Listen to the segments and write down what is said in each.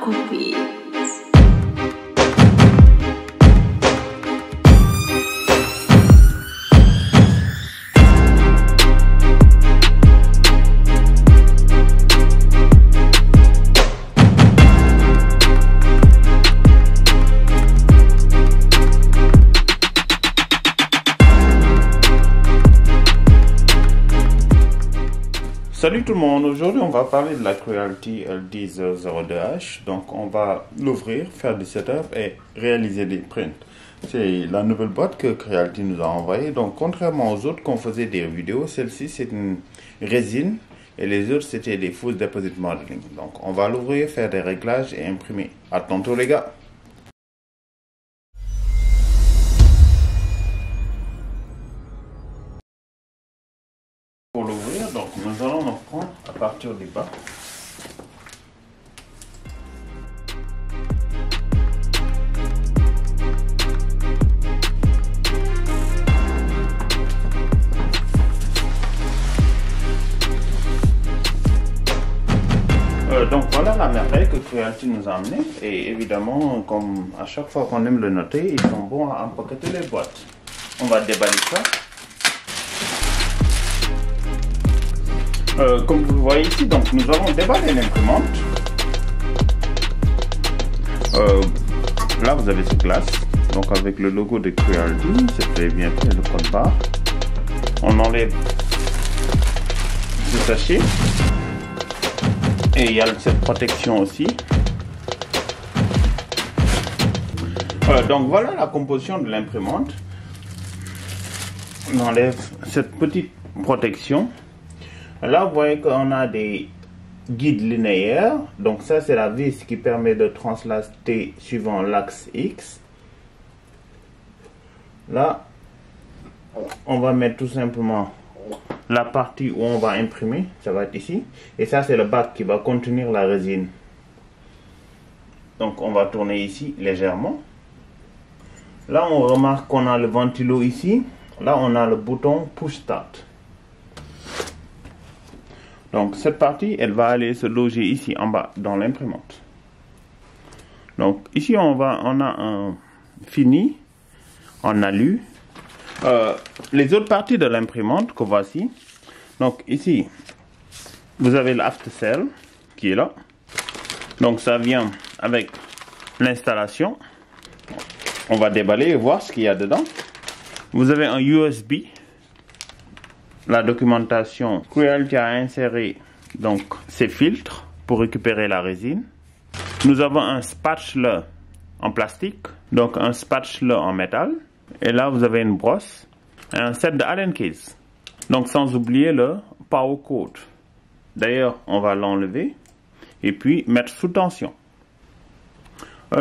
couper. Salut tout le monde, aujourd'hui on va parler de la Creality LD002H. Donc on va l'ouvrir, faire du setup et réaliser des prints. C'est la nouvelle boîte que Creality nous a envoyée. Donc contrairement aux autres qu'on faisait des vidéos, celle-ci c'est une résine et les autres c'était des Fused Deposit Modeling. Donc on va l'ouvrir, faire des réglages et imprimer. À tantôt les gars. Pour l'ouvrir, donc nous allons en prendre à partir du bas. Donc voilà la merveille que Creality nous a amené, et évidemment comme à chaque fois qu'on aime le noter, ils sont bons à empaqueter les boîtes. On va déballer ça. Comme vous voyez ici, donc nous avons déballé l'imprimante. Là vous avez ce glace, donc avec le logo de Creality, c'est très bien fait, le code barre. On enlève ce sachet et il y a cette protection aussi. Donc voilà la composition de l'imprimante. On enlève cette petite protection. Là, vous voyez qu'on a des guides linéaires. Donc ça, c'est la vis qui permet de translater suivant l'axe X. Là, on va mettre tout simplement la partie où on va imprimer. Ça va être ici. Et ça, c'est le bac qui va contenir la résine. Donc on va tourner ici légèrement. Là, on remarque qu'on a le ventilo ici. Là, on a le bouton Push Start. Donc cette partie, elle va aller se loger ici en bas dans l'imprimante. Donc ici on a un fini en alu. Les autres parties de l'imprimante que voici. Donc ici, vous avez l'aftercell qui est là. Donc ça vient avec l'installation. On va déballer et voir ce qu'il y a dedans. Vous avez un USB. La documentation, Creality a inséré donc ces filtres pour récupérer la résine. Nous avons un spatula en plastique, donc un spatula en métal. Et là vous avez une brosse et un set de Allen Keys. Donc sans oublier le power cord. D'ailleurs on va l'enlever et puis mettre sous tension.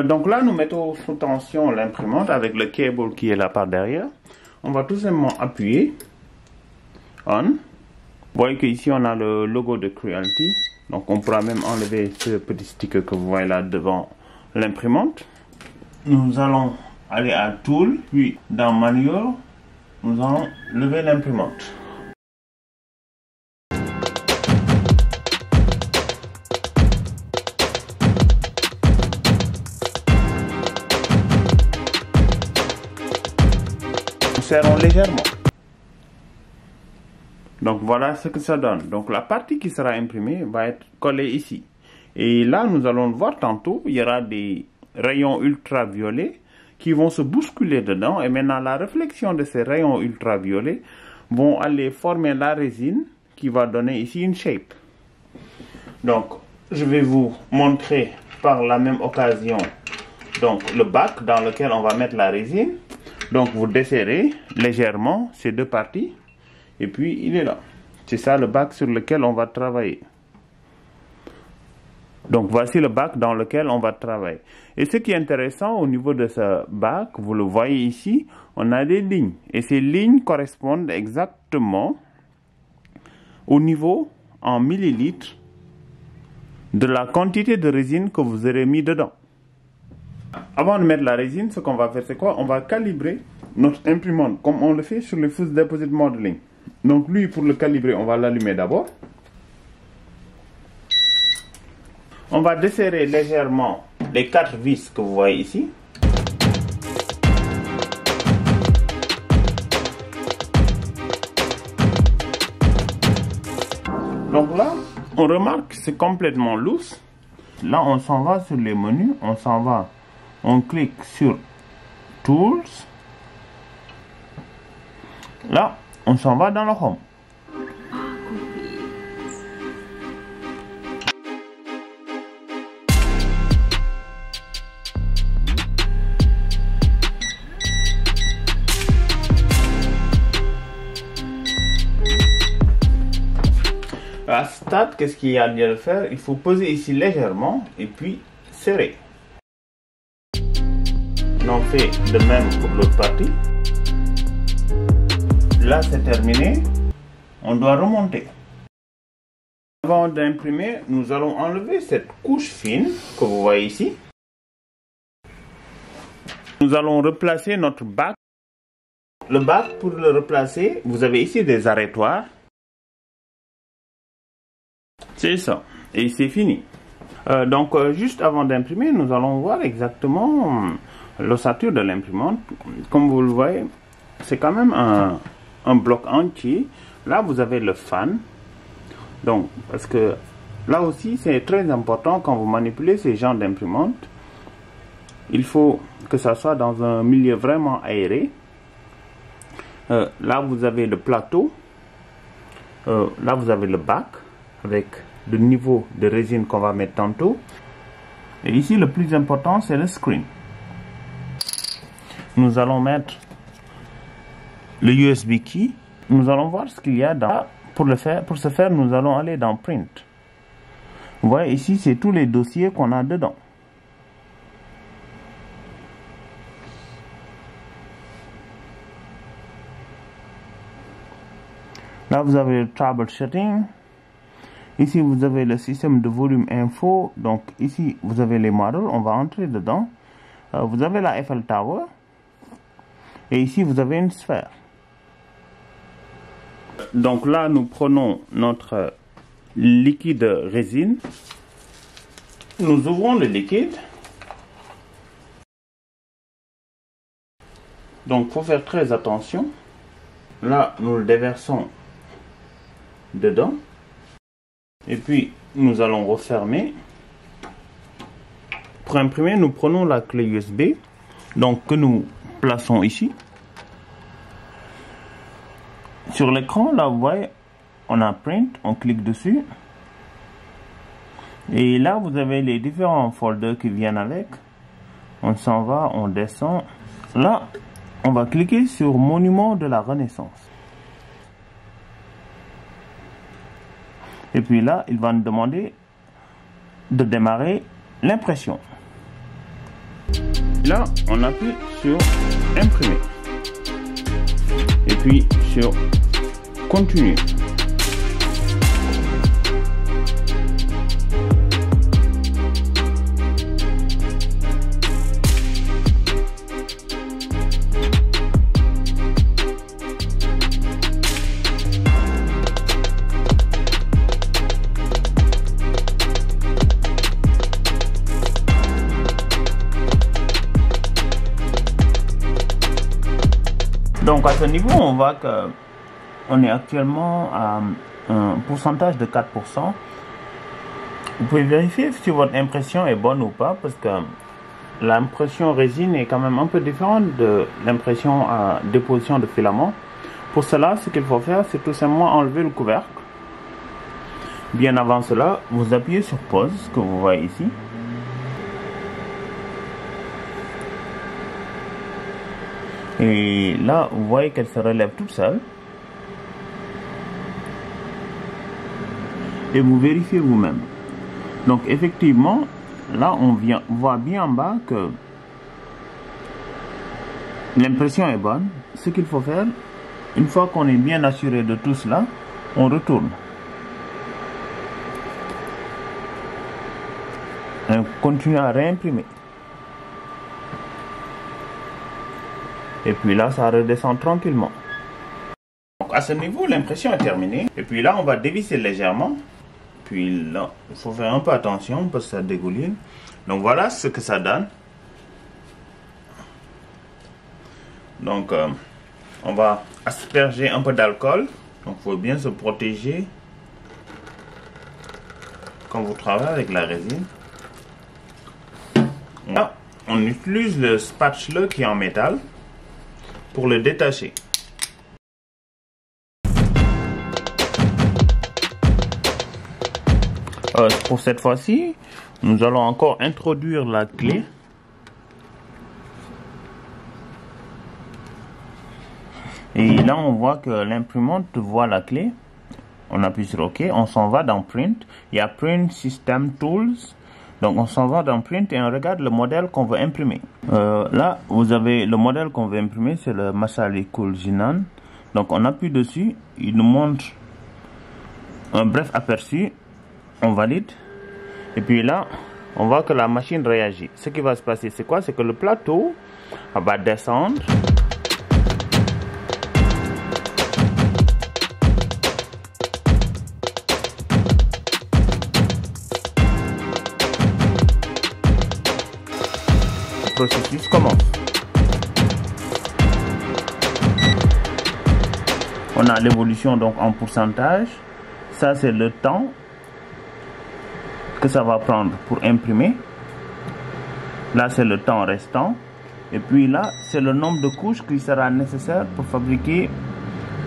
Donc là nous mettons sous tension l'imprimante avec le câble qui est là par derrière. On va tout simplement appuyer. On. Vous voyez qu'ici on a le logo de Creality. Donc on pourra même enlever ce petit sticker que vous voyez là devant l'imprimante. Nous allons aller à Tool, puis dans Manual, nous allons lever l'imprimante. Nous serrons légèrement. Donc voilà ce que ça donne. Donc la partie qui sera imprimée va être collée ici. Et là nous allons le voir tantôt, il y aura des rayons ultraviolets qui vont se bousculer dedans. Et maintenant la réflexion de ces rayons ultraviolets vont aller former la résine qui va donner ici une shape. Donc je vais vous montrer par la même occasion donc le bac dans lequel on va mettre la résine. Donc vous desserrez légèrement ces deux parties. Et puis il est là. C'est ça le bac sur lequel on va travailler. Donc voici le bac dans lequel on va travailler. Et ce qui est intéressant au niveau de ce bac, vous le voyez ici, on a des lignes. Et ces lignes correspondent exactement au niveau en millilitres de la quantité de résine que vous aurez mis dedans. Avant de mettre la résine, ce qu'on va faire c'est quoi? On va calibrer notre imprimante comme on le fait sur les Fused Deposit Modeling. Donc lui, pour le calibrer, on va l'allumer d'abord. On va desserrer légèrement les 4 vis que vous voyez ici. Donc là, on remarque que c'est complètement loose. Là, on s'en va sur les menus, on clique sur Tools. Là, on s'en va dans le Home. À ce stade, qu'est-ce qu'il y a lieu de faire? Il faut poser ici légèrement et puis serrer. On fait de même pour l'autre partie. Là, c'est terminé. On doit remonter. Avant d'imprimer, nous allons enlever cette couche fine que vous voyez ici. Nous allons replacer notre bac. Le bac, pour le replacer, vous avez ici des arrêtoirs. C'est ça. Et c'est fini. Donc, juste avant d'imprimer, nous allons voir exactement l'ossature de l'imprimante. Comme vous le voyez, c'est quand même un bloc entier. Là, vous avez le fan. Donc, parce que là aussi, c'est très important quand vous manipulez ces genres d'imprimante. Il faut que ça soit dans un milieu vraiment aéré. Là, vous avez le plateau. Là, vous avez le bac avec le niveau de résine qu'on va mettre tantôt. Et ici, le plus important, c'est le screen. Nous allons mettre le USB key. Nous allons voir ce qu'il y a dans. Pour ce faire, nous allons aller dans Print. Vous voyez, ici, c'est tous les dossiers qu'on a dedans. Là, vous avez le troubleshooting. Ici, vous avez le système de volume info. Donc, ici, vous avez les modèles. On va entrer dedans. Vous avez la Eiffel Tower. Et ici, vous avez une sphère. Donc là, nous prenons notre liquide résine. Nous ouvrons le liquide. Donc, il faut faire très attention. Là, nous le déversons dedans. Et puis, nous allons refermer. Pour imprimer, nous prenons la clé USB. Donc, que nous plaçons ici. Sur l'écran, là, vous voyez, on a Print. On clique dessus. Et là, vous avez les différents folders qui viennent avec. On s'en va, on descend. Là, on va cliquer sur Monument de la Renaissance. Et puis là, il va nous demander de démarrer l'impression. Là, on appuie sur Imprimer. Et puis sur Continuer. Donc à ce niveau, on voit que on est actuellement à un pourcentage de 4%. Vous pouvez vérifier si votre impression est bonne ou pas, parce que l'impression résine est quand même un peu différente de l'impression à déposition de filament. Pour cela, ce qu'il faut faire, c'est tout simplement enlever le couvercle. Bien avant cela, vous appuyez sur pause, ce que vous voyez ici. Et là, vous voyez qu'elle se relève toute seule. Et vous vérifiez vous-même. Donc effectivement, là on voit bien en bas que l'impression est bonne. Ce qu'il faut faire, une fois qu'on est bien assuré de tout cela, on retourne. Et on continue à réimprimer. Et puis là, ça redescend tranquillement. Donc à ce niveau, l'impression est terminée. Et puis là, on va dévisser légèrement. puis là, il faut faire un peu attention parce que ça dégouline. Donc voilà ce que ça donne. Donc on va asperger un peu d'alcool. Donc il faut bien se protéger quand vous travaillez avec la résine. Là, on utilise le spatula qui est en métal pour le détacher. Pour cette fois-ci, nous allons encore introduire la clé. Et là, on voit que l'imprimante voit la clé. On appuie sur OK. On s'en va dans Print. Il y a Print System Tools. Donc, on s'en va dans Print et on regarde le modèle qu'on veut imprimer. Là, vous avez le modèle qu'on veut imprimer. C'est le Masalikul Jinan. Donc, on appuie dessus. Il nous montre un bref aperçu. On valide. Et puis là, on voit que la machine réagit. Ce qui va se passer, c'est quoi? C'est que le plateau va descendre. Le processus commence. On a l'évolution donc en pourcentage. Ça, c'est le temps que ça va prendre pour imprimer. Là, c'est le temps restant. Et puis là, c'est le nombre de couches qui sera nécessaire pour fabriquer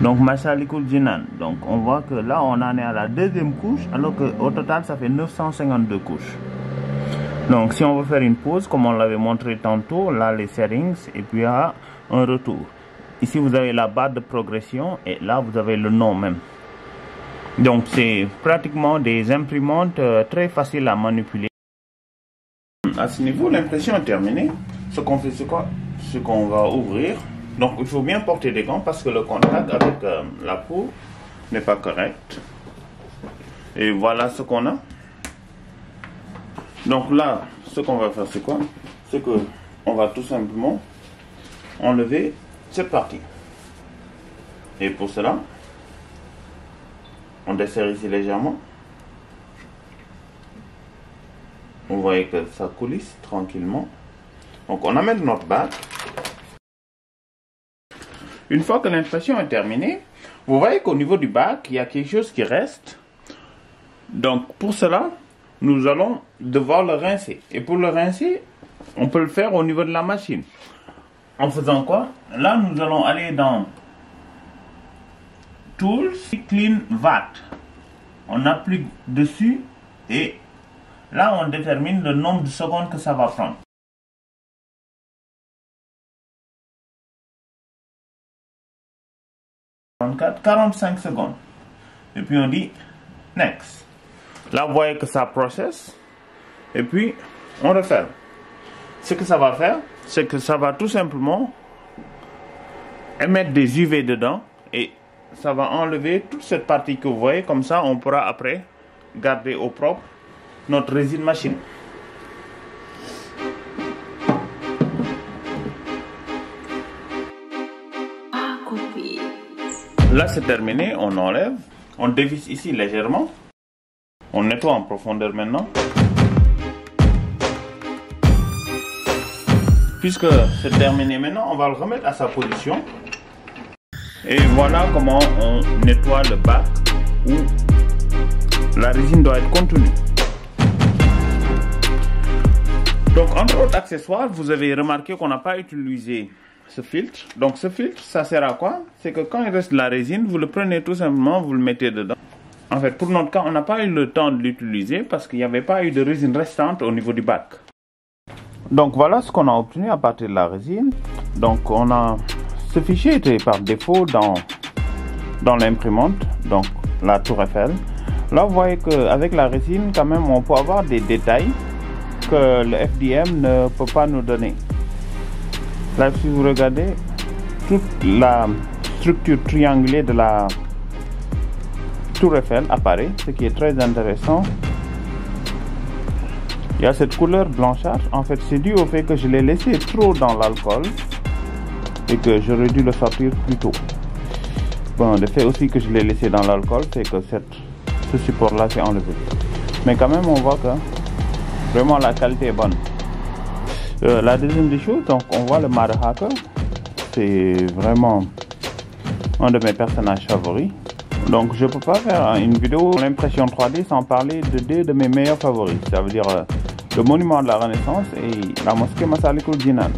donc Masalikul Jinan. Donc, on voit que là, on en est à la deuxième couche, alors qu'au total, ça fait 952 couches. Donc, si on veut faire une pause, comme on l'avait montré tantôt, là, les settings, et puis là, un retour. Ici, vous avez la barre de progression, et là, vous avez le nom même. Donc, c'est pratiquement des imprimantes très faciles à manipuler. À ce niveau, l'impression est terminée. Ce qu'on fait, c'est quoi? Ce qu'on va ouvrir. Donc, il faut bien porter des gants parce que le contact avec la peau n'est pas correct. Et voilà ce qu'on a. Donc là, ce qu'on va faire, c'est quoi? C'est que on va tout simplement enlever cette partie. Et pour cela, on desserre ici légèrement. Vous voyez que ça coulisse tranquillement. Donc on amène notre bac. Une fois que l'impression est terminée, vous voyez qu'au niveau du bac, il y a quelque chose qui reste. Donc pour cela, nous allons devoir le rincer. Et pour le rincer, on peut le faire au niveau de la machine. En faisant quoi? Là, nous allons aller dans Tools, Clean Vat. On applique dessus et là, on détermine le nombre de secondes que ça va prendre. 45 secondes. Et puis on dit Next. Là, vous voyez que ça processe. Et puis, on referme. Ce que ça va faire, c'est que ça va tout simplement émettre des UV dedans. Et ça va enlever toute cette partie que vous voyez. Comme ça, on pourra après garder au propre notre résine machine. Là, c'est terminé. On enlève. On dévisse ici légèrement. On nettoie en profondeur maintenant. Puisque c'est terminé maintenant, on va le remettre à sa position. Et voilà comment on nettoie le bac où la résine doit être contenue. Donc, entre autres accessoires, vous avez remarqué qu'on n'a pas utilisé ce filtre. Donc, ce filtre, ça sert à quoi? C'est que quand il reste de la résine, vous le prenez tout simplement, vous le mettez dedans. En fait, pour notre cas, on n'a pas eu le temps de l'utiliser parce qu'il n'y avait pas eu de résine restante au niveau du bac. Donc, voilà ce qu'on a obtenu à partir de la résine. Donc, ce fichier était par défaut dans l'imprimante, donc la Tour Eiffel. Là, vous voyez qu'avec la résine, quand même, on peut avoir des détails que le FDM ne peut pas nous donner. Là, si vous regardez, toute la structure triangulée de la Tour Eiffel apparaît, ce qui est très intéressant. Il y a cette couleur blanchâtre. En fait, c'est dû au fait que je l'ai laissé trop dans l'alcool et que j'aurais dû le sortir plus tôt. Bon, le fait aussi que je l'ai laissé dans l'alcool, c'est que cette ce support là c'est enlevé, mais quand même on voit que vraiment la qualité est bonne. La deuxième des choses, donc on voit le Mother Hacker, c'est vraiment un de mes personnages favoris. Donc je peux pas faire une vidéo l'impression 3D sans parler de deux de mes meilleurs favoris, ça veut dire le monument de la Renaissance et la mosquée Massalikul Jinan.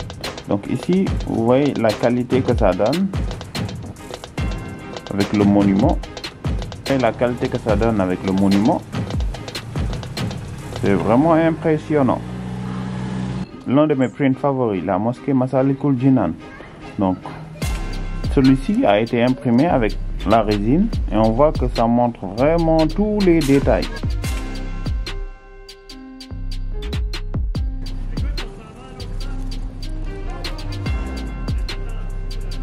Donc ici vous voyez la qualité que ça donne avec le monument et la qualité que ça donne avec le monument, c'est vraiment impressionnant. L'un de mes prints favoris, la mosquée Massalikul Jinan. Donc celui-ci a été imprimé avec la résine et on voit que ça montre vraiment tous les détails.